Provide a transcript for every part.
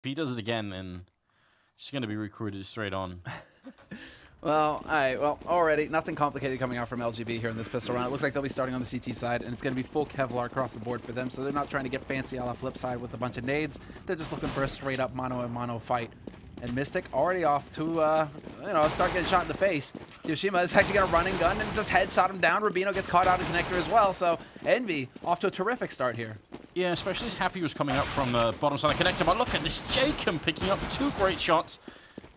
If he does it again, then she's going to be recruited straight on. Well, all right. Well, already nothing complicated coming out from LGB here in this pistol round. It looks like they'll be starting on the CT side, and it's going to be full Kevlar across the board for them. So they're not trying to get fancy a la flip side with a bunch of nades. They're just looking for a straight up mono-and-mono fight. And Mystic already off to, start getting shot in the face. Kyoshima is actually going to run and gun and just headshot him down. Rubino gets caught out in connector as well. So Envy off to a terrific start here. Yeah, especially as Happy was coming up from the bottom side of connector. But look at this Jacob picking up 2 great shots.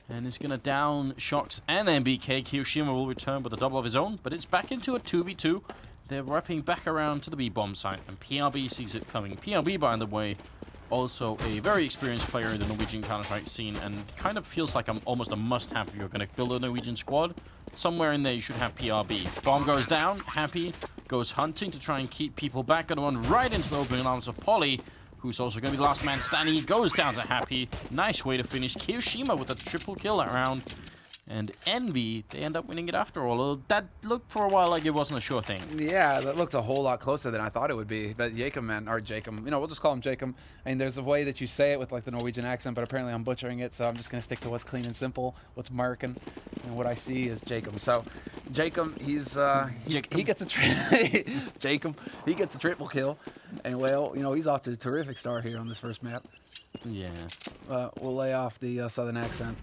And he's going to down Shox and MBK. Kyoshima will return with a double of his own, but it's back into a 2v2. They're wrapping back around to the B-bomb site, and PRB sees it coming. PRB, by the way, also a very experienced player in the Norwegian Counter-Strike scene, and kind of feels like almost a must-have if you're going to build a Norwegian squad. Somewhere in there you should have PRB. Bomb goes down. Happy goes hunting to try and keep people back. Going to run right into the opening arms of Polly, who's also going to be the last man standing. He goes down to Happy. Nice way to finish. Kyoshima with a triple kill that round. And Envy, they end up winning it after all. Although that looked for a while like it wasn't a sure thing. Yeah, that looked a whole lot closer than I thought it would be. But Jacob, we'll just call him Jacob. I mean, there's a way that you say it with like the Norwegian accent, but apparently I'm butchering it, so I'm just going to stick to what's clean and simple, what's American, and what I see is Jacob. So Jacob, he gets a Jacob, he gets a triple kill, and well, he's off to a terrific start here on this first map. Yeah. We'll lay off the southern accent.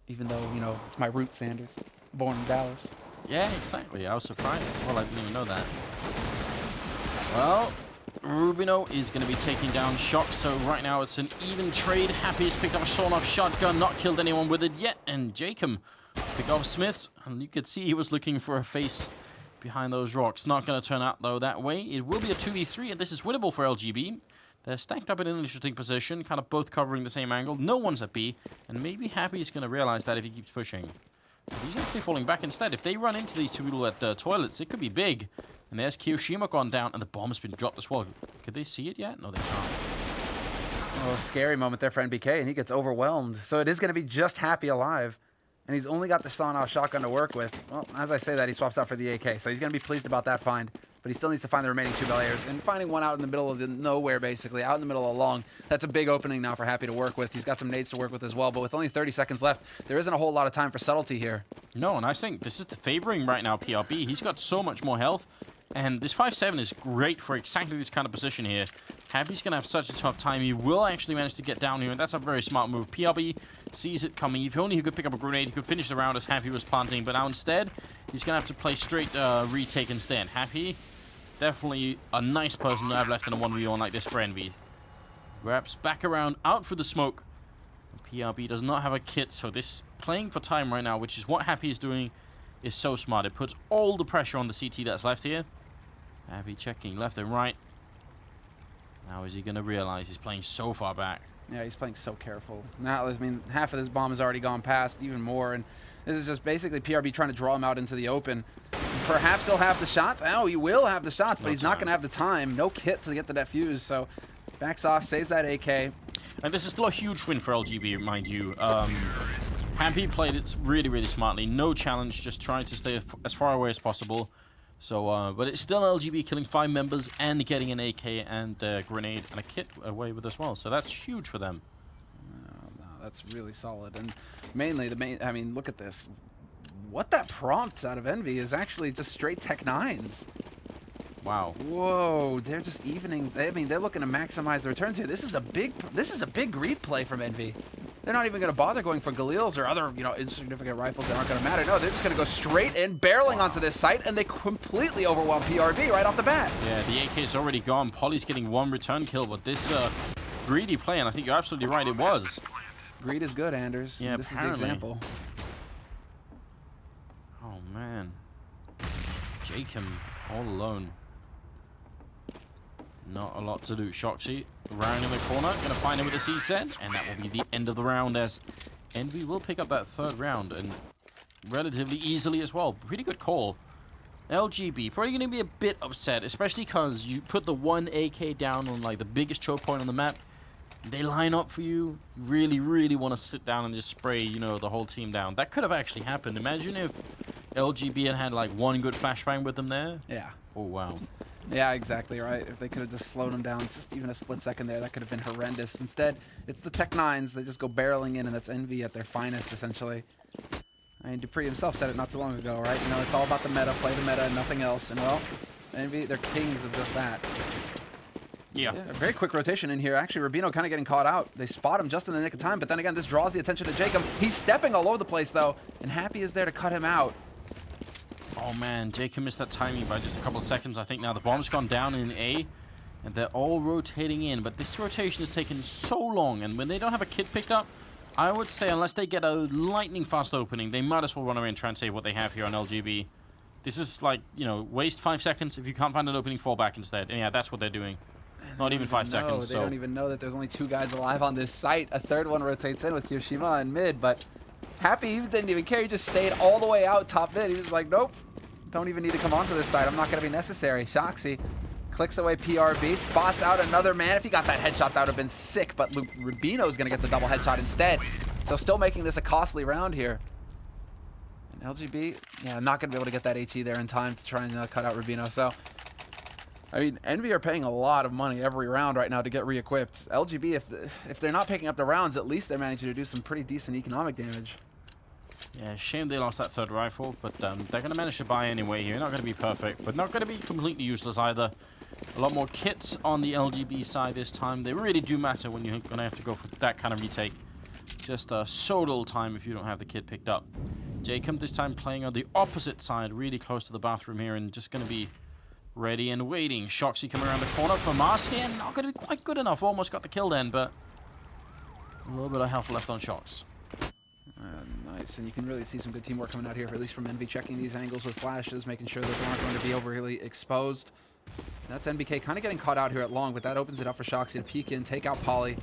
Even though, it's my root, Sanders. Born in Dallas. Yeah, exactly. I was surprised as well. I didn't even know that. Well, Rubino is going to be taking down Shox, so right now it's an even trade. Happy has picked up a sawn-off shotgun, not killed anyone with it yet, and Jacob picked off Smiths, and you could see he was looking for a face behind those rocks. Not going to turn out, though, that way. It will be a 2v3, and this is winnable for LGB. They're stacked up in an interesting position, kind of both covering the same angle. No one's at B, and maybe Happy is going to realize that if he keeps pushing. But he's actually falling back instead. If they run into these two people at the toilets, it could be big. And there's Kyoshima gone down, and the bomb's been dropped as well. Could they see it yet? No, they can't. Oh, scary moment there for NBK, and he gets overwhelmed. So it is going to be just Happy alive. And he's only got the sawn-off shotgun to work with. Well, as I say that, he swaps out for the AK. So he's going to be pleased about that find. But he still needs to find the remaining 2 Bel-Airs. And finding one out in the middle of nowhere, basically, out in the middle of Long, that's a big opening now for Happy to work with. He's got some nades to work with as well. But with only 30 seconds left, there isn't a whole lot of time for subtlety here. No, and I think this is favoring right now PRB. He's got so much more health. And this 5-7 is great for exactly this kind of position here. Happy's going to have such a tough time. He will actually manage to get down here, and that's a very smart move. PRB sees it coming. If only he could pick up a grenade, he could finish the round as Happy was planting. But now instead, he's going to have to play straight retake instead. Happy, definitely a nice person to have left in a 1v1 like this for Envy. Wraps back around, out for the smoke. PRB does not have a kit, so this playing for time right now, which is what Happy is doing, is so smart. It puts all the pressure on the CT that's left here. Happy checking left and right. Now is he going to realize he's playing so far back? Yeah, he's playing so careful. Now, I mean, half of this bomb has already gone past, even more. And this is just basically PRB trying to draw him out into the open. Perhaps he'll have the shots. Oh, he will have the shots, but he's not going to have the time. No kit to get the defuse, so backs off, saves that AK. And this is still a huge win for LGB, mind you. Happy played it really, really smartly. No challenge, just trying to stay as far away as possible. So, but it's still LGB killing 5 members and getting an AK and a grenade and a kit away with as well. So that's huge for them. No, that's really solid. And mainly, I mean, look at this. What that prompts out of Envy is actually just straight Tech 9s. Wow. Whoa, they're just evening. I mean, they're looking to maximize the returns here. This is a big greed play from Envy. They're not even going to bother going for Galils or other, insignificant rifles that aren't going to matter. No, they're just going to go straight in, barreling onto this site, and they completely overwhelm PRB right off the bat. Yeah, the AK is already gone. Polly's getting 1 return kill, but this greedy play, and I think you're absolutely right, it was. Greed is good, Anders. Yeah, this apparently. is the example. Oh, man. Jacob all alone. Not a lot to do. Shoxy round in the corner, gonna find him with a CZ, and that will be the end of the round as Envy will pick up that 3rd round and relatively easily as well. Pretty good call. LGB probably gonna be a bit upset, especially because you put the 1 AK down on like the biggest choke point on the map. They line up for you. Really, really want to sit down and just spray, the whole team down. That could have actually happened. Imagine if LGB had like 1 good flashbang with them there. Yeah. Oh wow. Yeah, exactly right. If they could have just slowed him down just even a split second there, that could have been horrendous. Instead, it's the Tech 9s. They just go barreling in, and that's Envy at their finest, essentially. I mean, Dupree himself said it not too long ago, right? You know, it's all about the meta, play the meta, and nothing else. And, well, Envy, they're kings of just that. Yeah. A very quick rotation in here. Actually, Rubino kind of getting caught out. They spot him just in the nick of time, but then again, this draws the attention to Jacob. He's stepping all over the place, though, and Happy is there to cut him out. Oh man, Jacob missed that timing by just a couple of seconds. I think now the bomb's gone down in A, and they're all rotating in. But this rotation has taken so long, and when they don't have a kit picked up, I would say unless they get a lightning fast opening, they might as well run away and try and save what they have here on LGB. This is like, you know, waste 5 seconds. If you can't find an opening, fall back instead. And yeah, that's what they're doing. Not even 5 seconds. They don't even know that there's only 2 guys alive on this site. A third one rotates in with Kyoshima in mid, but Happy didn't even care. He just stayed all the way out top mid. He was like, nope, don't even need to come onto this side. I'm not going to be necessary. Shoxy clicks away PRB, spots out another man. If he got that headshot, that would have been sick, but Rubino is going to get the double headshot instead. So still making this a costly round here. And LGB, yeah, not going to be able to get that HE there in time to try and cut out Rubino. So, I mean, Envy are paying a lot of money every round right now to get re-equipped. LGB, if they're not picking up the rounds, at least they're managing to do some pretty decent economic damage. Yeah, shame they lost that third rifle, but they're going to manage to buy anyway here. Not going to be perfect, but not going to be completely useless either. A lot more kits on the LGB side this time. They really do matter when you're going to have to go for that kind of retake. Just so little time if you don't have the kit picked up. Jacob this time playing on the opposite side, really close to the bathroom here, and just going to be ready and waiting. Shoxy coming around the corner for Mars here. Not going to be quite good enough. Almost got the kill then, but a little bit of health left on Shox. Nice, and you can really see some good teamwork coming out here, at least from Envy, checking these angles with flashes, making sure that they aren't going to be overly exposed. That's NBK kind of getting caught out here at long, but that opens it up for Shoxy to peek in, take out Poly.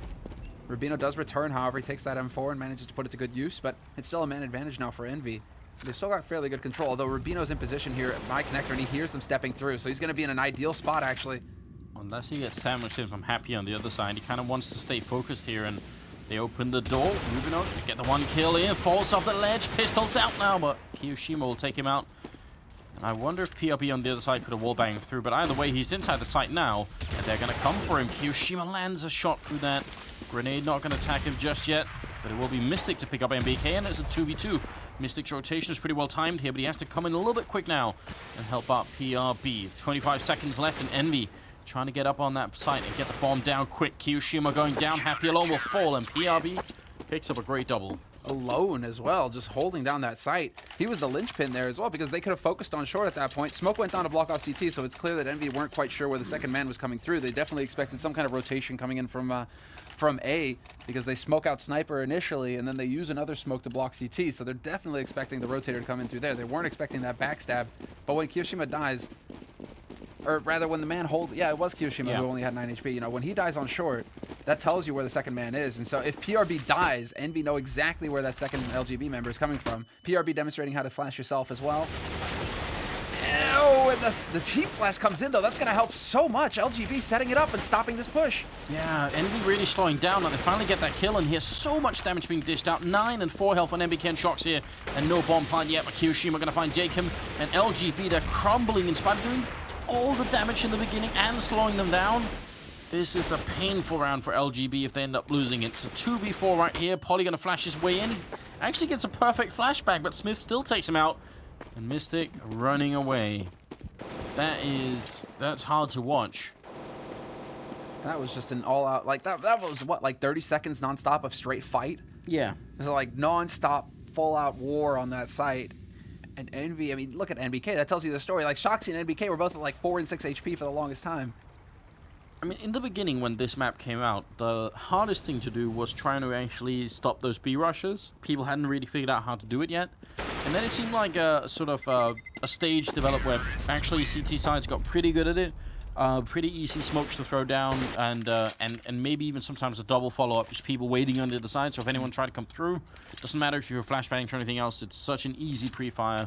Rubino does return, however, he takes that M4 and manages to put it to good use, but it's still a man advantage now for Envy. They've still got fairly good control, although Rubino's in position here at my connector, and he hears them stepping through, so he's going to be in an ideal spot, actually. Unless he gets sandwiched in from Happy on the other side, he kind of wants to stay focused here, and they open the door. Rubino to get the one kill in, falls off the ledge, pistols out now, but Kiyoshima will take him out. And I wonder if PRB on the other side could have wallbanged through, but either way, he's inside the site now, and they're going to come for him. Kiyoshima lands a shot through that. Grenade not going to attack him just yet, but it will be Mystic to pick up MBK, and it's a 2v2. Mystic's rotation is pretty well timed here, but he has to come in a little bit quick now and help out PRB. 25 seconds left, and Envy trying to get up on that site and get the bomb down quick. Kiyoshima going down, Happy alone will fall, and PRB picks up a great double. Alone as well, just holding down that site. He was the linchpin there as well, because they could have focused on short at that point. Smoke went down to block off CT, so it's clear that Envy weren't quite sure where the second man was coming through. They definitely expected some kind of rotation coming in from A, because they smoke out Sniper initially, and then they use another smoke to block CT, so they're definitely expecting the rotator to come in through there. They weren't expecting that backstab, but when Kiyoshima dies, or rather when the man it was Kiyoshima who only had 9 HP. You know, when he dies on short, that tells you where the second man is. And so if PRB dies, Envy know exactly where that second LGB member is coming from. PRB demonstrating how to flash yourself as well. And the team flash comes in, though. That's going to help so much. LGB setting it up and stopping this push. Yeah, Envy really slowing down, and they finally get that kill, and here's so much damage being dished out. 9 and 4 health on MBK and Shox here, and no bomb plant yet, but Kiyoshima going to find Jacob, and LGB, they're crumbling in spite of doing all the damage in the beginning and slowing them down. This is a painful round for LGB if they end up losing it. It's a 2v4 right here. Poly going to flash his way in. Actually gets a perfect flashback, but Smith still takes him out. And Mystic running away. That's hard to watch. That was just an all-out, like, that was, what, like 30 seconds nonstop of straight fight? Yeah. It was like non-stop, full-out war on that site. And Envy, I mean, look at NBK. That tells you the story. Like, Shoxy and NBK were both at like 4 and 6 HP for the longest time. I mean, in the beginning when this map came out, the hardest thing to do was trying to actually stop those B rushes. People hadn't really figured out how to do it yet. And then it seemed like a sort of a stage developed where actually CT sides got pretty good at it. Pretty easy smokes to throw down, and maybe even sometimes a double follow-up, just people waiting on the other side. So if anyone tried to come through, doesn't matter if you're flashbang or anything else, it's such an easy pre-fire.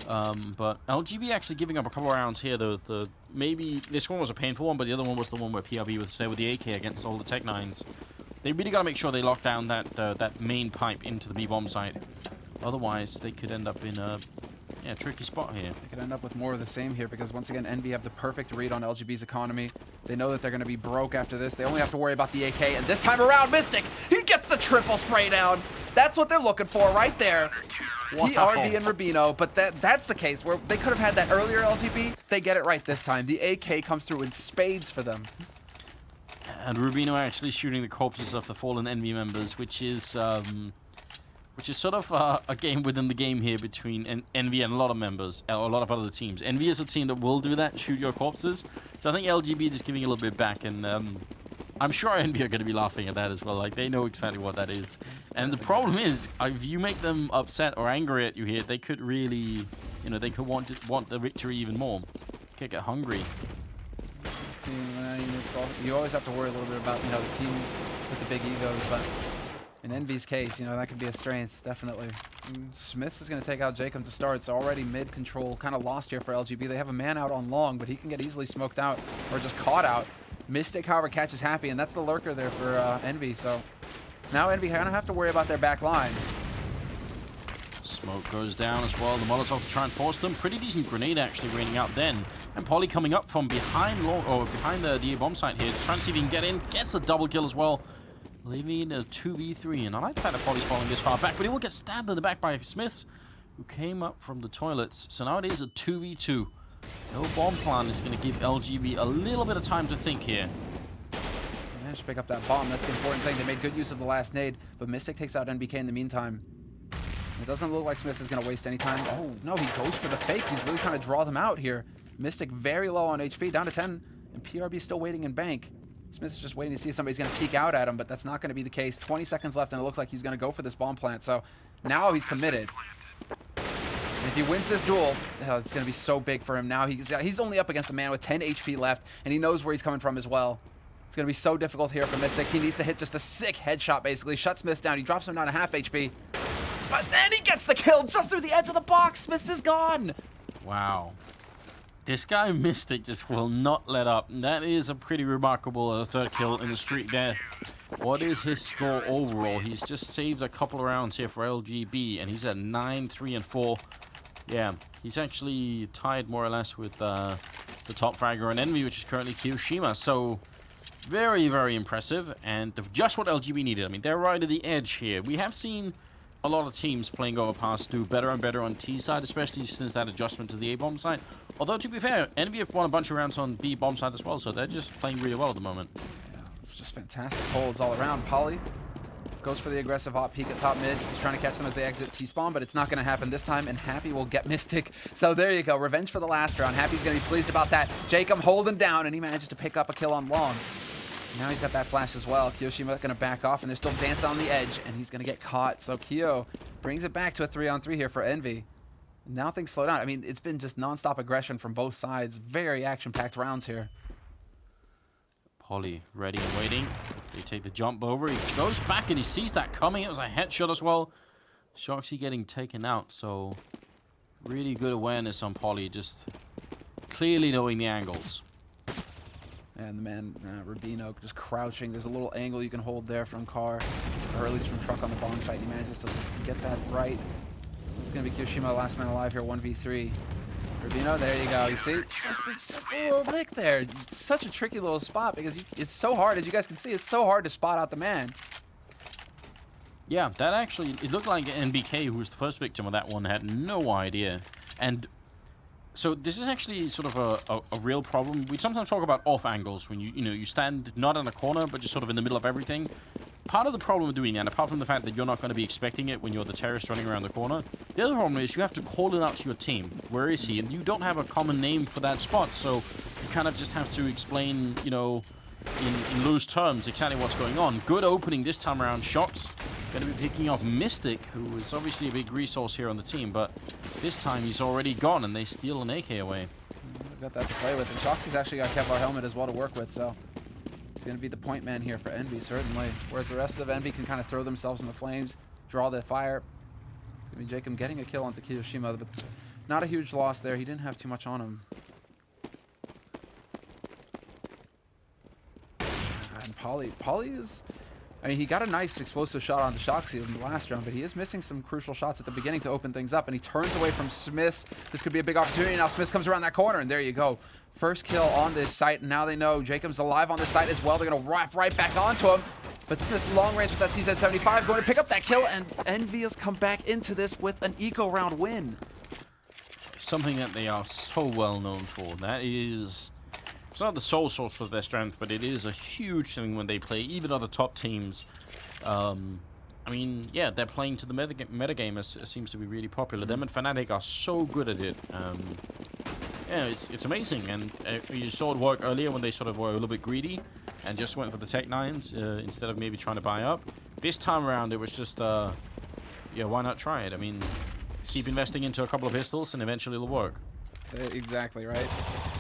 But LGB actually giving up a couple rounds here. Maybe this one was a painful one, but the other one was the one where PRB was there with the AK against all the Tech 9s. They really got to make sure they lock down that main pipe into the B-bomb site. Otherwise, they could end up in Yeah, tricky spot here. They could end up with more of the same here because once again, Envy have the perfect read on LGB's economy. They know that they're going to be broke after this. They only have to worry about the AK, and this time around, Mystic, he gets the triple spray down. That's what they're looking for right there. Wow. TRB and Rubino, but that's the case where they could have had that earlier LGB. They get it right this time. The AK comes through in spades for them. And Rubino actually shooting the corpses of the fallen Envy members, which is sort of a game within the game here between Envy and a lot of members, a lot of other teams. Envy is a team that will do that, shoot your corpses. So I think LGB is just giving a little bit back, and I'm sure Envy are going to be laughing at that as well. Like, they know exactly what that is. And the problem is, if you make them upset or angry at you here, they could really, they could want the victory even more. Could get hungry. You always have to worry a little bit about, the teams with the big egos, but in Envy's case, that could be a strength, definitely. Smiths is going to take out Jacob to start, so already mid-control, kind of lost here for LGB. They have a man out on long, but he can get easily smoked out or just caught out. Mystic, however, catches Happy, and that's the lurker there for Envy, so now Envy kind of have to worry about their back line. Smoke goes down as well. The Molotov to try and force them. Pretty decent grenade actually raining out then. And Polly coming up from behind behind the DA bomb site here, trying to see if he can get in. Gets a double kill as well. Leaving a 2v3, and I like the fact that Polly's falling this far back, but he will get stabbed in the back by Smiths, who came up from the toilets. So now it is a 2v2. No bomb plan is going to give LGB a little bit of time to think here. They managed to pick up that bomb. That's the important thing. They made good use of the last nade, but Mystic takes out NBK in the meantime. It doesn't look like Smiths is going to waste any time. Oh, no, he goes for the fake. He's really trying to draw them out here. Mystic very low on HP, down to 10, and PRB still waiting in bank. Smiths is just waiting to see if somebody's going to peek out at him, but that's not going to be the case. 20 seconds left, and it looks like he's going to go for this bomb plant. So now he's committed. And if he wins this duel, it's going to be so big for him. Now he's only up against a man with 10 HP left, and he knows where he's coming from as well. It's going to be so difficult here for Mystic. He needs to hit just a sick headshot, basically. Shut Smiths down. He drops him down to half HP. But then he gets the kill just through the edge of the box. Smiths is gone. Wow. This guy, Mystic, just will not let up. That is a pretty remarkable third kill in the streak there. What is his score overall? He's just saved a couple of rounds here for LGB, and he's at 9, 3, and 4. Yeah, he's actually tied more or less with the top fragger on Envy, which is currently Kiyoshima. So, very, very impressive, and just what LGB needed. I mean, they're right at the edge here. We have seen a lot of teams playing Overpass do better and better on T side, especially since that adjustment to the A bomb side. Although, to be fair, Envy have won a bunch of rounds on B bomb side as well, so they're just playing really well at the moment. Yeah, just fantastic holds all around. Polly goes for the aggressive hot peek at top mid. He's trying to catch them as they exit T-spawn, but it's not going to happen this time, and Happy will get Mystic. So there you go. Revenge for the last round. Happy's going to be pleased about that. Jacob holding down, and he manages to pick up a kill on long. Now he's got that flash as well. Kiyoshima going to back off, and they're still dancing on the edge, and he's going to get caught. So Kiyo brings it back to a 3-on-3 here for Envy. Now things slow down. I mean, it's been just non-stop aggression from both sides. Very action-packed rounds here. Polly ready and waiting. They take the jump over. He goes back, and he sees that coming. It was a headshot as well. Shoxy getting taken out, so really good awareness on Polly. Just clearly knowing the angles. And the man, Rubino, just crouching. There's a little angle you can hold there from car, or at least from truck on the bomb site. He manages to just get that right. It's going to be Kiyoshima, last man alive here, 1v3. Rubino, there you go. You see? Just a little nick there. It's such a tricky little spot because it's so hard, as you guys can see, it's so hard to spot out the man. Yeah, that actually, it looked like NBK, who was the first victim of that one, had no idea. And so this is actually sort of a real problem. We sometimes talk about off angles when you stand not in a corner but just sort of in the middle of everything. Part of the problem with doing that, apart from the fact that you're not going to be expecting it when you're the terrorist running around the corner, the other problem is you have to call it out to your team. Where is he? And you don't have a common name for that spot, so you kind of just have to explain, in loose terms exactly what's going on. Good opening this time around. Shox going to be picking off Mystic, who is obviously a big resource here on the team, but this time he's already gone and they steal an AK away. Got that to play with, and Shoxy's actually got a Kevlar helmet as well to work with, so he's going to be the point man here for Envy, certainly. Whereas the rest of Envy can kind of throw themselves in the flames, draw their fire. It's going to be Jacob getting a kill onto Kiyoshima, but not a huge loss there. He didn't have too much on him. And Polly is I mean, he got a nice explosive shot onto Shoxy in the last round, but he is missing some crucial shots at the beginning to open things up, and he turns away from Smiths. This could be a big opportunity. Now Smiths comes around that corner, and there you go. First kill on this site, and now they know Jacob's alive on this site as well. They're going to wrap right back onto him. But Smith's long range with that CZ-75 going to pick up that kill, and EnVyUs come back into this with an eco round win. Something that they are so well known for. That is... It's not the sole source of their strength, but it is a huge thing when they play even other top teams. I mean, yeah, they're playing to the metagame as seems to be really popular. Them and Fnatic are so good at it. Yeah, it's amazing. And you saw it work earlier when they sort of were a little bit greedy and just went for the Tech 9s instead of maybe trying to buy up. This time around, it was just, yeah, why not try it? I mean, keep investing into a couple of pistols and eventually it'll work. Exactly, right?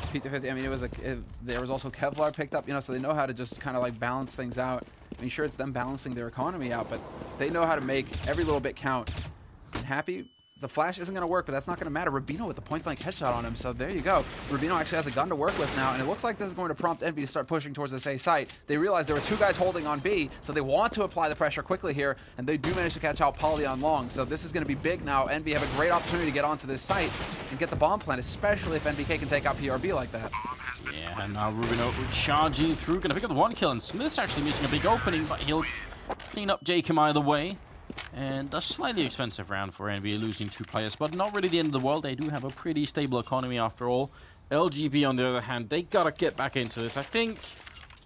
P250, I mean, there was also Kevlar picked up, you know, so they know how to just kind of like balance things out. I mean, sure, it's them balancing their economy out, but they know how to make every little bit count. And Happy, the flash isn't going to work, but that's not going to matter. Rubino with the point-blank headshot on him, so there you go. Rubino actually has a gun to work with now, and it looks like this is going to prompt EnVy to start pushing towards this A site. They realize there were two guys holding on B, so they want to apply the pressure quickly here, and they do manage to catch out Poly on long, so this is going to be big now. EnVy have a great opportunity to get onto this site and get the bomb plant, especially if NBK can take out PRB like that. Yeah, and now Rubino charging through, going to pick up the one kill, and Smith's actually missing a big opening, but he'll clean up Jacob either way. And a slightly expensive round for EnVy, losing 2 players, but not really the end of the world. They do have a pretty stable economy after all. LGB, on the other hand, they gotta get back into this. I think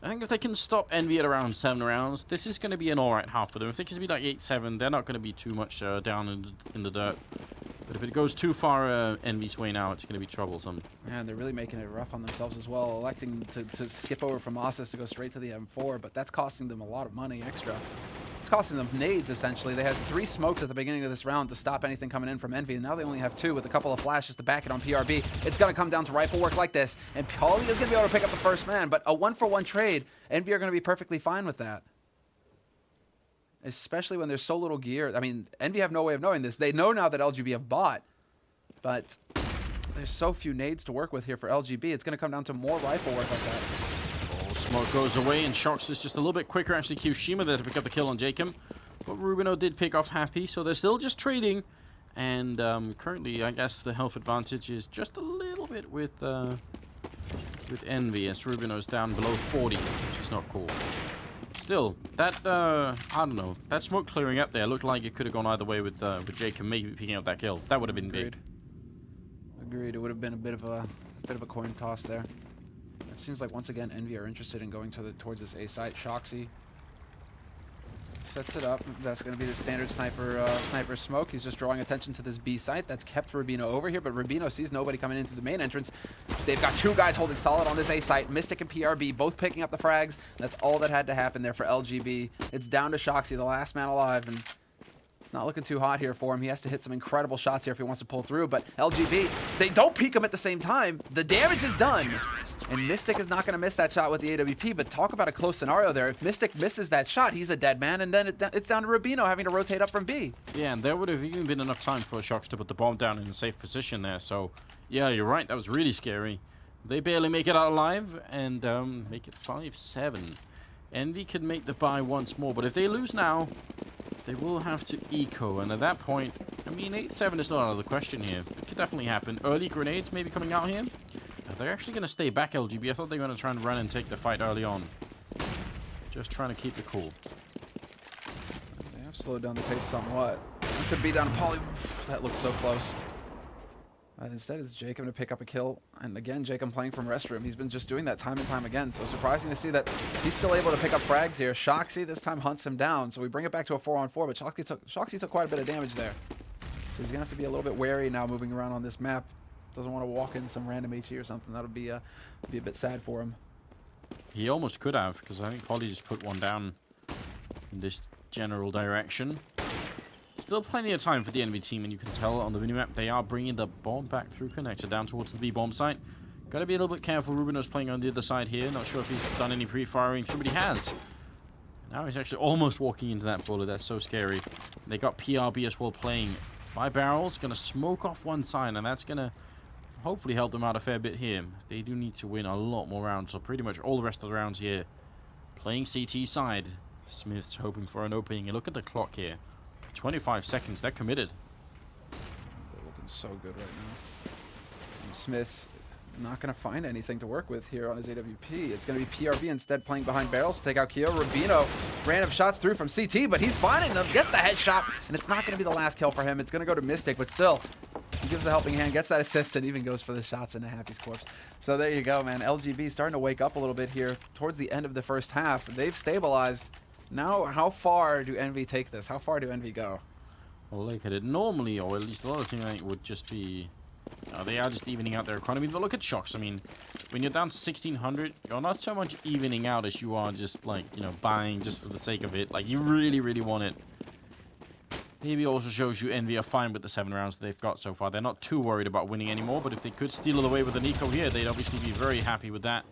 if they can stop EnVy at around 7 rounds, this is going to be an alright half for them. If they can be like 8-7, they're not going to be too much down in the dirt. But if it goes too far EnVy's way now, it's going to be troublesome. Man, they're really making it rough on themselves as well, electing to skip over from Ossus to go straight to the M4, but that's costing them a lot of money extra. It's costing them nades, essentially. They had 3 smokes at the beginning of this round to stop anything coming in from EnVy, and now they only have 2 with a couple of flashes to back it on PRB. It's going to come down to rifle work like this, and Poly is going to be able to pick up the first man, but a 1-for-1 trade, EnVy are going to be perfectly fine with that. Especially when there's so little gear. I mean, EnVy have no way of knowing this. They know now that LGB have bought, but there's so few nades to work with here for LGB. It's going to come down to more rifle work like that. Smoke goes away, and Shox is just a little bit quicker. Actually, Kyoshima there to pick up the kill on Jacob. But Rubino did pick off Happy, so they're still just trading. And currently, I guess the health advantage is just a little bit with EnVy, as Rubino's down below 40, which is not cool. Still, that, I don't know, that smoke clearing up there looked like it could have gone either way with Jacob maybe picking up that kill. That would have been big. Agreed. It would have been a bit of a coin toss there. It seems like once again EnVy are interested in going towards this A site. Shoxy sets it up. That's going to be the standard sniper smoke. He's just drawing attention to this B site. That's kept Rubino over here, but Rubino sees nobody coming in through the main entrance. They've got 2 guys holding solid on this A site. Mystic and PRB both picking up the frags. That's all that had to happen there for LGB. It's down to Shoxy, the last man alive, and it's not looking too hot here for him. He has to hit some incredible shots here if he wants to pull through, but LGB, they don't peek him at the same time. The damage is done, and Mystic is not going to miss that shot with the AWP, but talk about a close scenario there. If Mystic misses that shot, he's a dead man, and then it's down to Rubino having to rotate up from B. Yeah, and there would have even been enough time for Shox to put the bomb down in a safe position there, so yeah, you're right, that was really scary. They barely make it out alive, and make it 5-7. EnVy could make the buy once more, but if they lose now, they will have to eco, and at that point, I mean, 8-7 is not out of the question here. It could definitely happen. Early grenades maybe coming out here. They're actually going to stay back, LGB. I thought they were going to try and run and take the fight early on. Just trying to keep it cool. They have slowed down the pace somewhat. Could be down to Poly. That looked so close. But instead, it's Jacob to pick up a kill. And again, Jacob playing from restroom. He's been just doing that time and time again. So surprising to see that he's still able to pick up frags here. Shoxy this time hunts him down. So we bring it back to a 4-on-4. But Shoxy took quite a bit of damage there. So he's going to have to be a little bit wary now moving around on this map. Doesn't want to walk in some random HE or something. That'll be a bit sad for him. He almost could have, because I think Poly just put one down in this general direction. Still plenty of time for the enemy team, and you can tell on the minimap they are bringing the bomb back through connector down towards the B bomb site. Got to be a little bit careful. Rubino's playing on the other side here. Not sure if he's done any pre-firing through, but he has. Now he's actually almost walking into that bullet. That's so scary. They got PRB as well playing by barrels. Going to smoke off one side, and that's going to hopefully help them out a fair bit here. They do need to win a lot more rounds, so pretty much all the rest of the rounds here playing CT side. Smith's hoping for an opening. And look at the clock here. 25 seconds. They're committed. They're looking so good right now. And Smith's not going to find anything to work with here on his AWP. It's going to be PRV instead playing behind barrels to take out Keo. Rubino, random shots through from CT, but he's finding them, gets the headshot, and it's not going to be the last kill for him. It's going to go to Mystic, but still, he gives the helping hand, gets that assist, and even goes for the shots into Happy's corpse. So there you go, man. LGB starting to wake up a little bit here towards the end of the first half. They've stabilized. Now, how far do Envy take this? How far do Envy go? Well, look at it. Normally, or at least a lot of things, like, would just be... they are just evening out their economy. But look at Shox. I mean, when you're down to 1,600, you're not so much evening out as you are just, like, you know, buying just for the sake of it. Like, you really, really want it. Maybe also shows you Envy are fine with the 7 rounds that they've got so far. They're not too worried about winning anymore, but if they could steal it away with an eco here, they'd obviously be very happy with that.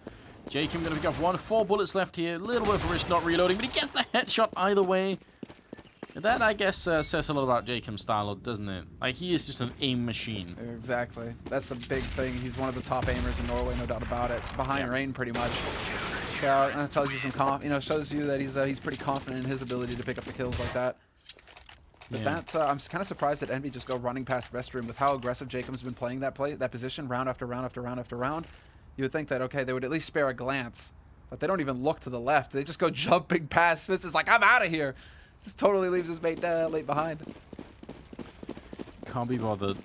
Jacob going to pick up 1. 4 bullets left here. A little bit of risk not reloading, but he gets the headshot either way. That, I guess, says a lot about Jacob's style, doesn't it? Like, he is just an aim machine. Exactly. That's the big thing. He's one of the top aimers in Norway, no doubt about it. Behind Rain, pretty much. So that tells you some shows you that he's pretty confident in his ability to pick up the kills like that. But that's, I'm kind of surprised that Envy just go running past Restroom with how aggressive Jacob's been playing that position round after round after round after round. You would think that, okay, they would at least spare a glance. But they don't even look to the left. They just go jumping past. Smith is like, I'm out of here. Just totally leaves his mate late behind. Can't be bothered.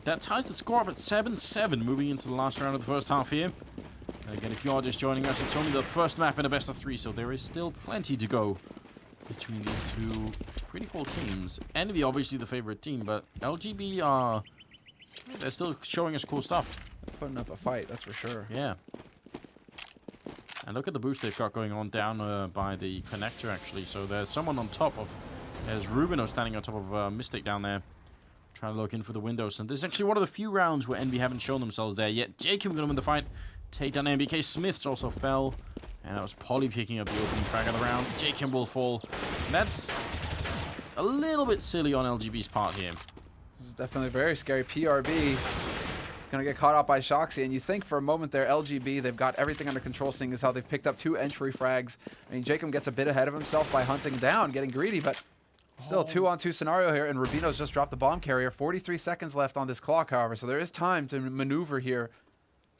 That ties the score up at 7-7, moving into the last round of the first half here. And again, if you are just joining us, it's only the first map in a best of 3, so there is still plenty to go between these two pretty cool teams. Envy, obviously the favorite team, but LGB are... they're still showing us cool stuff. They're putting up a fight, that's for sure. Yeah. And look at the boost they've got going on down by the connector, actually. So there's someone on top of... there's Rubino standing on top of Mystic down there, trying to look in for the windows. And this is actually one of the few rounds where Envy haven't shown themselves there yet. Jacob going to win the fight. Take down NBK. Smiths also fell. And that was Polly picking up the opening frag of the round. Jacob will fall. And that's a little bit silly on LGB's part here. This is definitely very scary. PRB gonna get caught out by Shoxy, and you think for a moment there, LGB, they've got everything under control, seeing as how they've picked up 2 entry frags. I mean, Jacob gets a bit ahead of himself by hunting down, getting greedy, but still a 2-on-2 scenario here, and Rubino's just dropped the bomb carrier. 43 seconds left on this clock, however, so there is time to maneuver here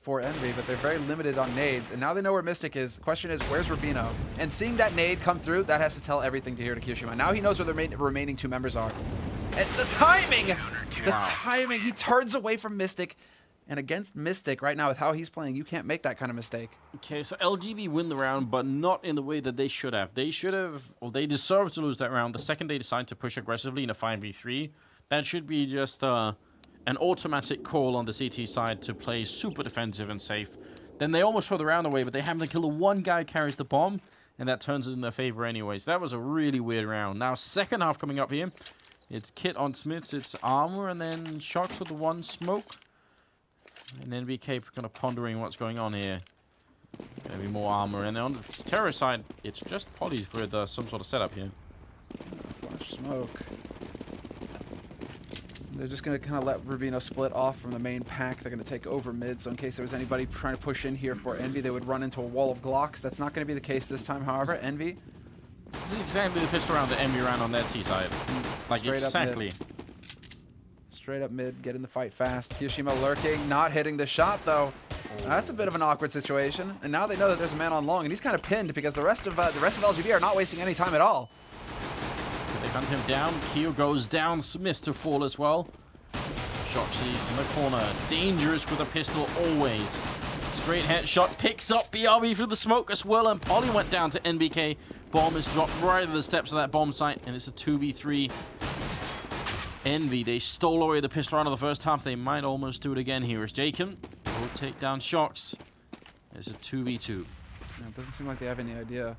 for Envy, but they're very limited on nades, and now they know where Mystic is. The question is, where's Rubino? And seeing that nade come through, that has to tell everything to here to Kirishima. Now he knows where the remaining 2 members are. And the timing! The timing! He turns away from Mystic. And against Mystic right now, with how he's playing, you can't make that kind of mistake. Okay, so LGB win the round, but not in the way that they should have. They should have, or they deserve to lose that round. The second they decide to push aggressively in a 5v3, that should be just an automatic call on the CT side to play super defensive and safe. Then they almost throw the round away, but they happen to kill the one guy who carries the bomb, and that turns it in their favor anyways. That was a really weird round. Now, second half coming up here. It's Kit on Smiths, it's Armor, and then Shox with the 1 smoke. And NVK kind of pondering what's going on here. Gonna be more Armor, and then on the terror side, it's just Polly for some sort of setup here. Flash smoke. They're just going to kind of let Rubino split off from the main pack. They're going to take over mid, so in case there was anybody trying to push in here for Envy, they would run into a wall of Glocks. That's not going to be the case this time, however. Envy. This is exactly the pistol round that Envy ran on their T side. Like, exactly. Straight up mid, getting the fight fast. Kirishima lurking, not hitting the shot, though. That's a bit of an awkward situation. And now they know that there's a man on long, and he's kind of pinned because the rest of LGB are not wasting any time at all. They hunt him down. Keo goes down. Smith to fall as well. Shoxy in the corner. Dangerous with a pistol always. Straight headshot. Picks up BRB through the smoke as well. And Polly went down to NBK. Bomb is dropped right at the steps of that bomb site. And it's a 2v3. Envy, they stole away the pistol round of the first half. They might almost do it again here as Jacob will take down Shox. It's a 2v2. Yeah, it doesn't seem like they have any idea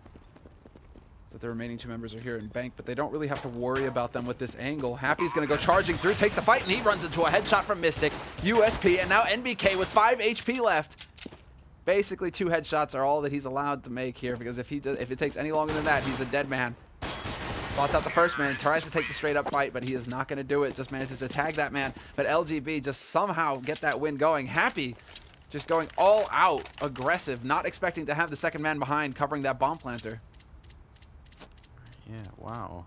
that the remaining 2 members are here in bank, but they don't really have to worry about them with this angle. Happy's going to go charging through, takes the fight, and he runs into a headshot from Mystic. USP, and now NBK with 5 HP left. Basically, 2 headshots are all that he's allowed to make here, because if it takes any longer than that, he's a dead man. Spots out the first man, tries to take the straight up fight, but he is not going to do it. Just manages to tag that man, but LGB just somehow get that win going. Happy just going all out, aggressive, not expecting to have the second man behind covering that bomb planter. Yeah, wow.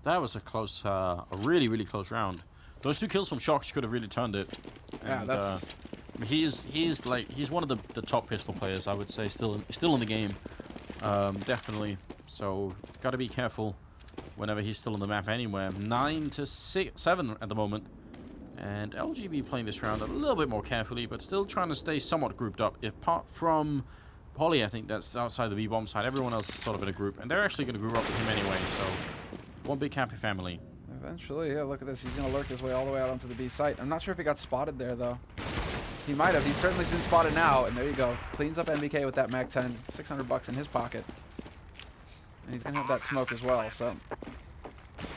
That was a close, a really, really close round. Those 2 kills from Shox could have really turned it. Yeah, And, that's... he's one of the top pistol players, I would say, still in the game. Definitely. So, gotta be careful whenever he's still on the map anywhere. 9-7 at the moment. And LGB playing this round a little bit more carefully, but still trying to stay somewhat grouped up. Apart from Poly, I think that's outside the B-bomb side. Everyone else is sort of in a group. And they're actually going to group up with him anyway, so one big happy family. Eventually, yeah, look at this. He's going to lurk his way all the way out onto the B site. I'm not sure if he got spotted there, though. He might have. He's certainly been spotted now. And there you go. Cleans up NBK with that Mag 10. 600 bucks in his pocket. And he's going to have that smoke as well, so...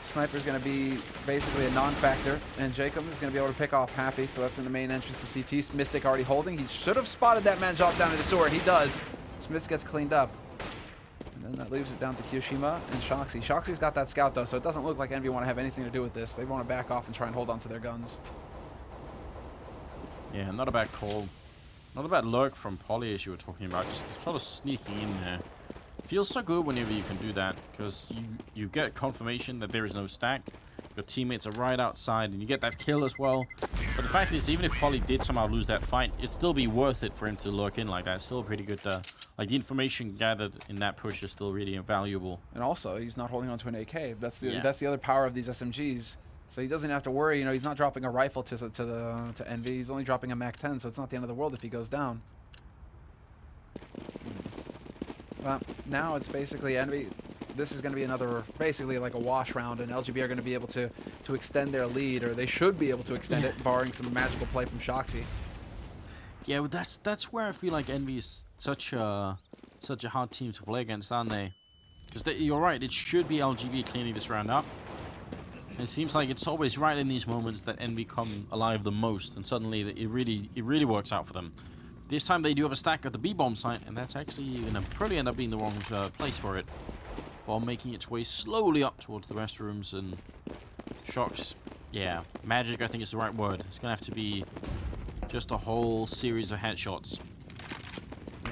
Sniper's going to be basically a non-factor, and Jacob is going to be able to pick off Happy, so that's in the main entrance to CT. Mystic already holding. He should have spotted that man drop down into sewer. He does. Smiths gets cleaned up. And then that leaves it down to Kyoshima and Shoxy. Shoxy's got that scout, though, so it doesn't look like Envy want to have anything to do with this. They want to back off and try and hold on to their guns. Yeah, not a bad call. Not a bad lurk from Poly, as you were talking about. Just sort of sneaking in there. Feels so good whenever you can do that, because you get confirmation that there is no stack. Your teammates are right outside, and you get that kill as well. But the fact is, even if Poly did somehow lose that fight, it'd still be worth it for him to lurk in like that. It's still pretty good. Like, the information gathered in that push is still really invaluable. And also, he's not holding on to an AK. That's the other power of these SMGs. So he doesn't have to worry. You know, he's not dropping a rifle to Envy. He's only dropping a Mac 10, so it's not the end of the world if he goes down. Well, now it's basically Envy. This is going to be another, basically like a wash round, and LGB are going to be able to extend their lead, or they should be able to extend it, barring some magical play from Shoxy. Yeah, but that's where I feel like Envy is such a hard team to play against, aren't they? Because you're right, it should be LGB cleaning this round up. And it seems like it's always right in these moments that Envy come alive the most, and suddenly it really works out for them. This time they do have a stack at the B-bomb site, and that's actually going to probably end up being the wrong place for it. While making its way slowly up towards the restrooms, and Shox, yeah, magic I think is the right word. It's going to have to be just a whole series of headshots.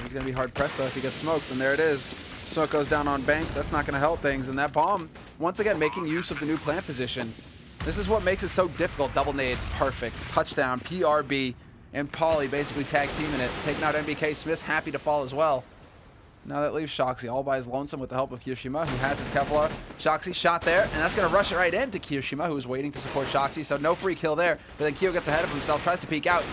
He's going to be hard pressed though if he gets smoked, and there it is. Smoke goes down on bank. That's not going to help things, and that bomb, once again, making use of the new plant position. This is what makes it so difficult. Double nade, perfect. Touchdown, PRB. And Poly basically tag teaming it, taking out NBK. Smith's happy to fall as well. Now that leaves Shoxy all by his lonesome with the help of Kyoshima, who has his Kevlar. Shoxy shot there, and that's going to rush it right into Kyoshima, who was waiting to support Shoxy, so no free kill there. But then Kyo gets ahead of himself, tries to peek out.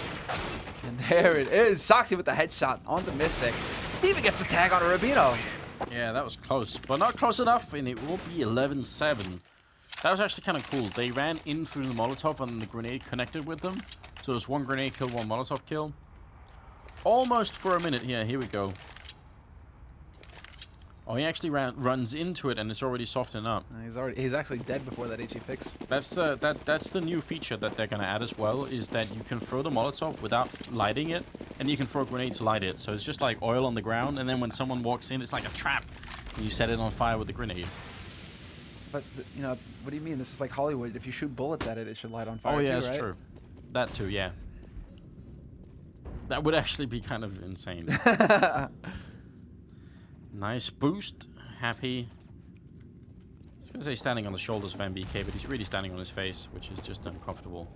And there it is. Shoxy with the headshot onto Mystic. He even gets the tag on a Rubino. Yeah, that was close, but not close enough, and it will be 11-7. That was actually kind of cool. They ran in through the Molotov, and the grenade connected with them. So there's one grenade kill, one Molotov kill. Almost for a minute here. Here we go. Oh, he actually runs into it, and it's already softened up. He's actually dead before that HE picks. That's the new feature that they're gonna add as well. Is that you can throw the Molotov without lighting it, and you can throw a grenade to light it. So it's just like oil on the ground, and then when someone walks in, it's like a trap. And you set it on fire with the grenade. But you know, what do you mean? This is like Hollywood. If you shoot bullets at it, it should light on fire. Oh yeah, too, that's right? true. That too, yeah. That would actually be kind of insane. Nice boost. Happy. I was going to say standing on the shoulders of MBK, but he's really standing on his face, which is just uncomfortable.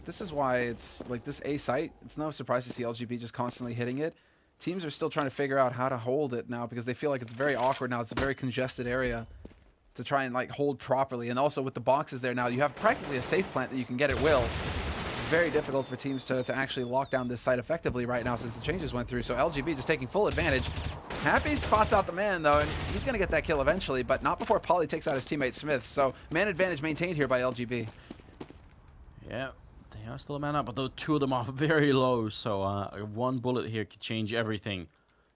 This is why it's like this A site. It's no surprise to see LGB just constantly hitting it. Teams are still trying to figure out how to hold it now because they feel like it's very awkward now. It's a very congested area to try and like hold properly. And also with the boxes there now, you have practically a safe plant that you can get at will. Very difficult for teams to actually lock down this site effectively right now since the changes went through. So LGB just taking full advantage. Happy spots out the man though, and he's going to get that kill eventually, but not before Poly takes out his teammate Smith. So man advantage maintained here by LGB. Yeah, they are still a man up, but those two of them are very low. So one bullet here could change everything.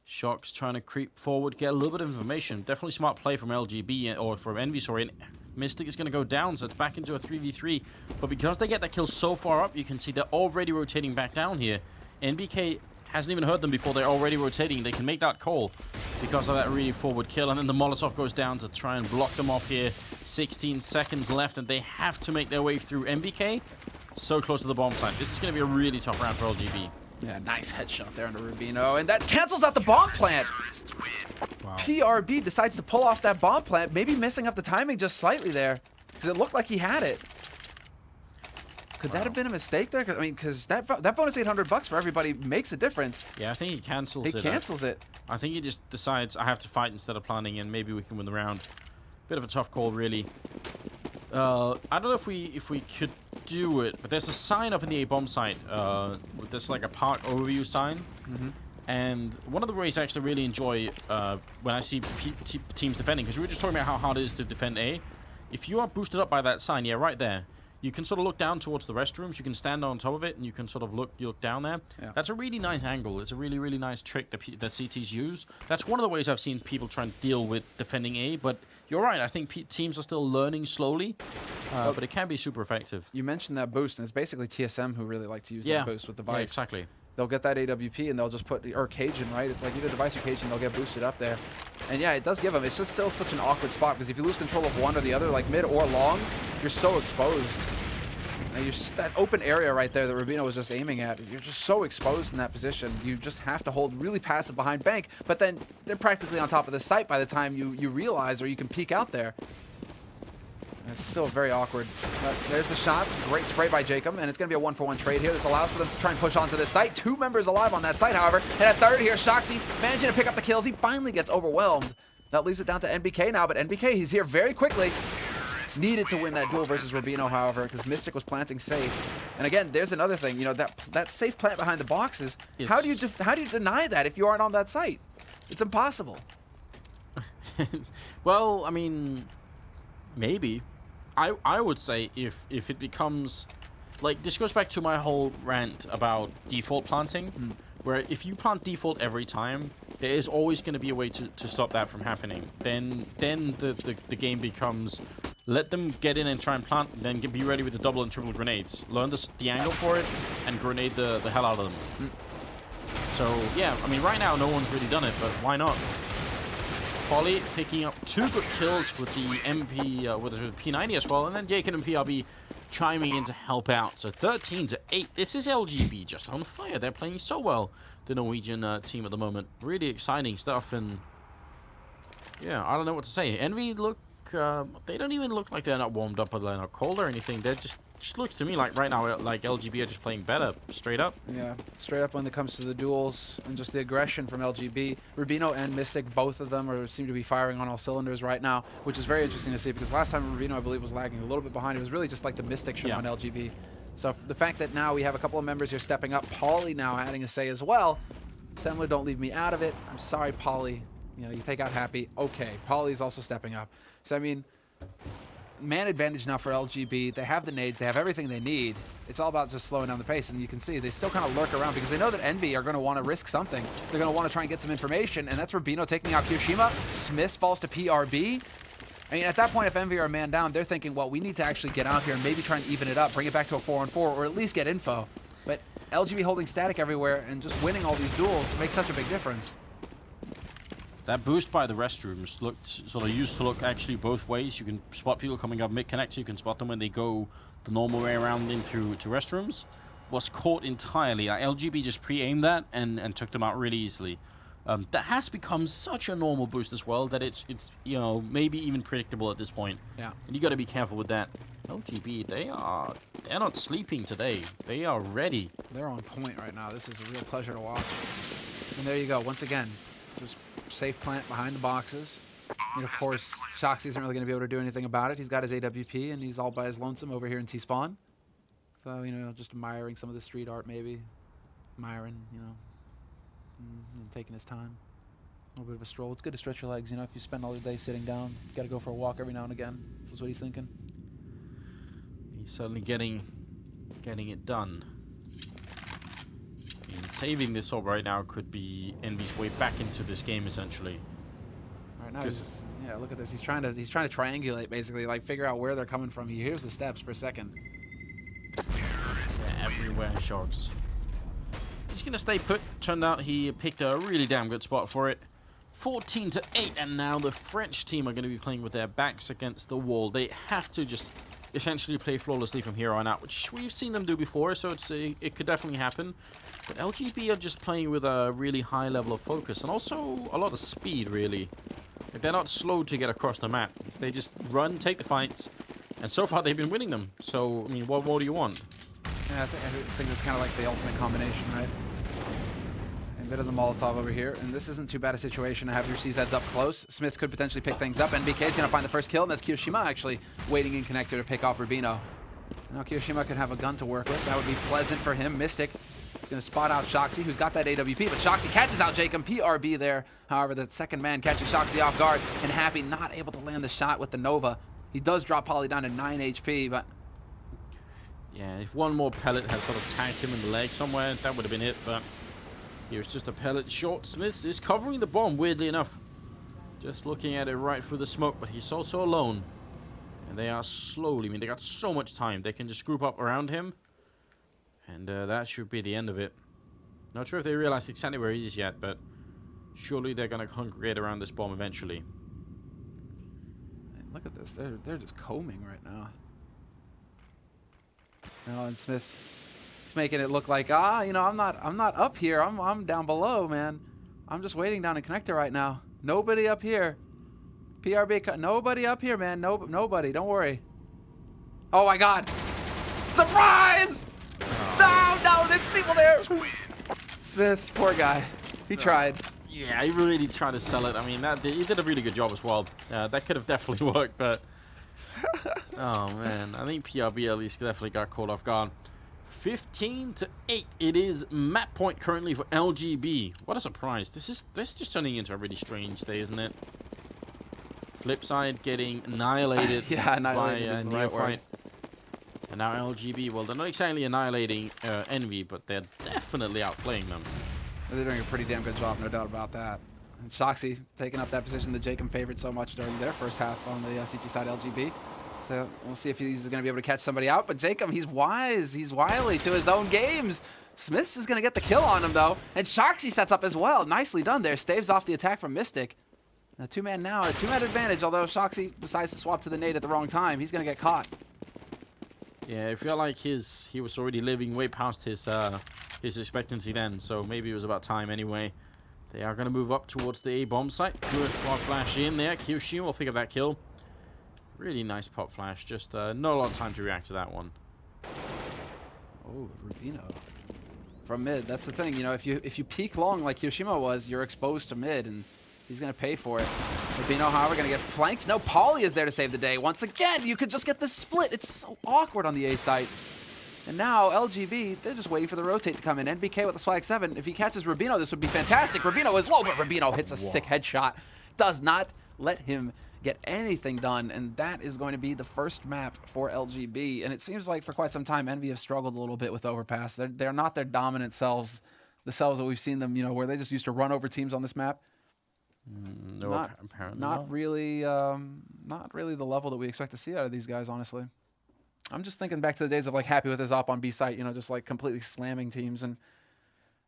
Shox trying to creep forward, get a little bit of information. Definitely smart play from LGB, or from Envy, sorry. And Mystic is going to go down, so it's back into a 3v3. But because they get that kill so far up, you can see they're already rotating back down here. NBK hasn't even heard them before. They're already rotating. They can make that call because of that really forward kill. And then the Molotov goes down to try and block them off here. 16 seconds left, and they have to make their way through. NBK so close to the bomb site. This is going to be a really tough round for LGB. Yeah, nice headshot there into Rubino, and that cancels out the bomb plant. Wow. PRB decides to pull off that bomb plant, maybe messing up the timing just slightly there, because it looked like he had it. Could that have been a mistake there? I mean, because that bonus $800 for everybody makes a difference. Yeah, I think he cancels it. He cancels it. I think he just decides I have to fight instead of planning, and maybe we can win the round. Bit of a tough call, really. I don't know if we could do it, but there's a sign up in the A-bomb site. There's like a park overview sign. And one of the ways I actually really enjoy when I see teams defending, because we were just talking about how hard it is to defend A. If you are boosted up by that sign, yeah, right there, you can sort of look down towards the restrooms. You can stand on top of it, and you can sort of look down there. Yeah. That's a really nice angle. It's a really, really nice trick that CTs use. That's one of the ways I've seen people try and deal with defending A, but you're right. I think teams are still learning slowly, but it can be super effective. You mentioned that boost, and it's basically TSM who really like to use that boost with Device. Yeah, exactly. They'll get that AWP, and they'll just put, or Cajun, right? It's like either Device or Cajun, they'll get boosted up there. And yeah, it does give them. It's just still such an awkward spot, because if you lose control of one or the other, like mid or long, you're so exposed. And that open area right there that Rubino was just aiming at, you're just so exposed in that position. You just have to hold really passive behind bank, but then they're practically on top of the site by the time you realize, or you can peek out there. It's still very awkward. But there's the shots. Great spray by Jacob, and it's going to be a 1-for-1 trade here. This allows for them to try and push onto this site. 2 members alive on that site, however. And at third here, Shoxy managing to pick up the kills. He finally gets overwhelmed. That leaves it down to NBK now, but NBK, he's here very quickly. Needed to win that duel versus Rubino, however, because Mystic was planting safe. And again, there's another thing. You know, that safe plant behind the boxes. Yes. How do you deny that if you aren't on that site? It's impossible. Well, I mean, maybe. I would say if it becomes, like, this goes back to my whole rant about default planting, where if you plant default every time, there is always going to be a way to stop that from happening. Then the game becomes, let them get in and try and plant, then be ready with the double and triple grenades. Learn the angle for it, and grenade the hell out of them. So, yeah, I mean, right now no one's really done it, but why not? Polly picking up 2 good kills with the MP, with the P90 as well, and then Jacob and PRB chiming in to help out. So 13-8. This is LGB just on fire. They're playing so well, the Norwegian team at the moment. Really exciting stuff, and yeah, I don't know what to say. EnVy look, they don't even look like they're not warmed up or they're not cold or anything. They're just looks to me like right now, like LGB are just playing better, straight up. Yeah, straight up when it comes to the duels and just the aggression from LGB. Rubino and Mystic, both of them seem to be firing on all cylinders right now, which is very interesting to see, because last time Rubino, I believe, was lagging a little bit behind. It was really just like the Mystic show on LGB. So the fact that now we have a couple of members here stepping up, Polly now adding a say as well. Semler, don't leave me out of it. I'm sorry, Polly. You know, you take out Happy. Okay, Polly's also stepping up. So, I mean, man advantage now for LGB. They have the nades. They have everything they need. It's all about just slowing down the pace, and you can see they still kind of lurk around because they know that EnVy are going to want to risk something. They're going to want to try and get some information, and that's Rubino taking out Kyoshima. Smith falls to PRB. I mean, at that point, if EnVy are a man down, they're thinking, well, we need to actually get out here and maybe try and even it up, bring it back to a 4-on-4, or at least get info. But LGB holding static everywhere and just winning all these duels makes such a big difference. That boost by the restrooms looked sort of used to look actually both ways. You can spot people coming up mid-connector. You can spot them when they go the normal way around into restrooms. Was caught entirely. Like, LGB just pre-aimed that and took them out really easily. That has become such a normal boost as well that it's you know, maybe even predictable at this point. Yeah. And you got to be careful with that. LGB, they're not sleeping today. They are ready. They're on point right now. This is a real pleasure to watch. And there you go. Once again, just safe plant behind the boxes. And of course, Shoxy isn't really going to be able to do anything about it. He's got his AWP, and he's all by his lonesome over here in T-spawn. So, you know, just admiring some of the street art, maybe. Admiring, you know, and taking his time. A little bit of a stroll. It's good to stretch your legs, you know, if you spend all your day sitting down. You got to go for a walk every now and again. This is what he's thinking. He's certainly getting it done. Saving this up right now could be EnVy's way back into this game, essentially. Right now, yeah, look at this. He's trying to triangulate, basically, like figure out where they're coming from. He hears the steps for a second. Yeah, everywhere, Shogs. He's gonna stay put. Turned out he picked a really damn good spot for it. 14-8, and now the French team are going to be playing with their backs against the wall. They have to just essentially play flawlessly from here on out, which we've seen them do before, so it could definitely happen. But LGB are just playing with a really high level of focus and also a lot of speed, really. Like, they're not slow to get across the map. They just run, take the fights, and so far they've been winning them. So, I mean, what more do you want? Yeah, I think this is kind of like the ultimate combination, right? A bit of the Molotov over here, and this isn't too bad a situation to have your CZs up close. Smith could potentially pick things up. NBK is going to find the first kill, and that's Kiyoshima actually waiting in connector to pick off Rubino. Now Kiyoshima could have a gun to work with. That would be pleasant for him. Mystic is going to spot out Shoxy, who's got that AWP, but Shoxy catches out Jacob. PRB there. However, the second man catching Shoxy off guard, and Happy not able to land the shot with the Nova. He does drop Polly down to 9 HP, but... Yeah, if one more pellet had sort of tagged him in the leg somewhere, that would have been it, but... Here's just a pellet short. Smith is covering the bomb, weirdly enough. Just looking at it right through the smoke, but he's also alone. And they are slowly, I mean, they got so much time. They can just group up around him. And that should be the end of it. Not sure if they realize exactly where he is yet, but surely they're going to congregate around this bomb eventually. Man, look at this. They're just combing right now. Oh, and Smith's making it look like, you know, I'm not up here. I'm down below, man. I'm just waiting down in connector right now. Nobody up here. PRB, nobody up here, man. Nobody. Don't worry. Oh my God! Surprise! No, there's people there. Smith, poor guy. He tried. Yeah, he really tried to sell it. I mean, he did a really good job as well. That could have definitely worked, but oh man, I think PRB at least definitely got caught off guard. 15-8. It is map point currently for LGB. What a surprise. This is just turning into a really strange day, isn't it? Flipside getting annihilated yeah, annihilated by is the right word. And now LGB, well, they're not exactly annihilating Envy, but they're definitely outplaying them. They're doing a pretty damn good job, no doubt about that. And Shoxy taking up that position that Jacob favored so much during their first half on the CT side LGB. So we'll see if he's going to be able to catch somebody out. But Jacob, he's wise. He's wily to his own games. Smiths is going to get the kill on him, though. And Shoxy sets up as well. Nicely done there. Staves off the attack from Mystic. A two-man now, a two-man advantage, although Shoxy decides to swap to the nade at the wrong time. He's going to get caught. Yeah, I feel like he was already living way past his expectancy then, so maybe it was about time anyway. They are going to move up towards the A bomb site. Good pop flash in there. Kiyoshima will pick up that kill. Really nice pop flash. Just not a lot of time to react to that one. Oh, Rubino from mid. That's the thing. You know, if you peek long like Kiyoshima was, you're exposed to mid, and he's going to pay for it. Rubino, however, going to get flanked. No, Polly is there to save the day. Once again, you could just get this split. It's so awkward on the A site. And now LGB, they're just waiting for the rotate to come in. NBK with the Swag 7. If he catches Rubino, this would be fantastic. Rubino is low, but Rubino hits a sick headshot. Does not let him get anything done, and that is going to be the first map for LGB. And it seems like for quite some time, Envy have struggled a little bit with Overpass. They're not their dominant selves, the selves that we've seen them, you know, where they just used to run over teams on this map. No, apparently not really the level that we expect to see out of these guys, honestly. I'm just thinking back to the days of like Happy with his op on B site, you know, just like completely slamming teams, and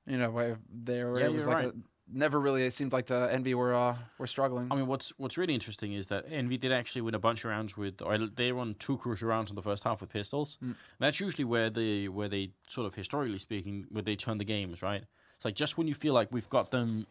you know, where it was like never really, it seemed like the Envy were struggling. I mean, what's really interesting is that Envy did actually win a bunch of rounds with, or they won 2 crucial rounds in the first half with pistols. And that's usually where they sort of historically speaking, where they turn the games, right? It's like just when you feel like we've got them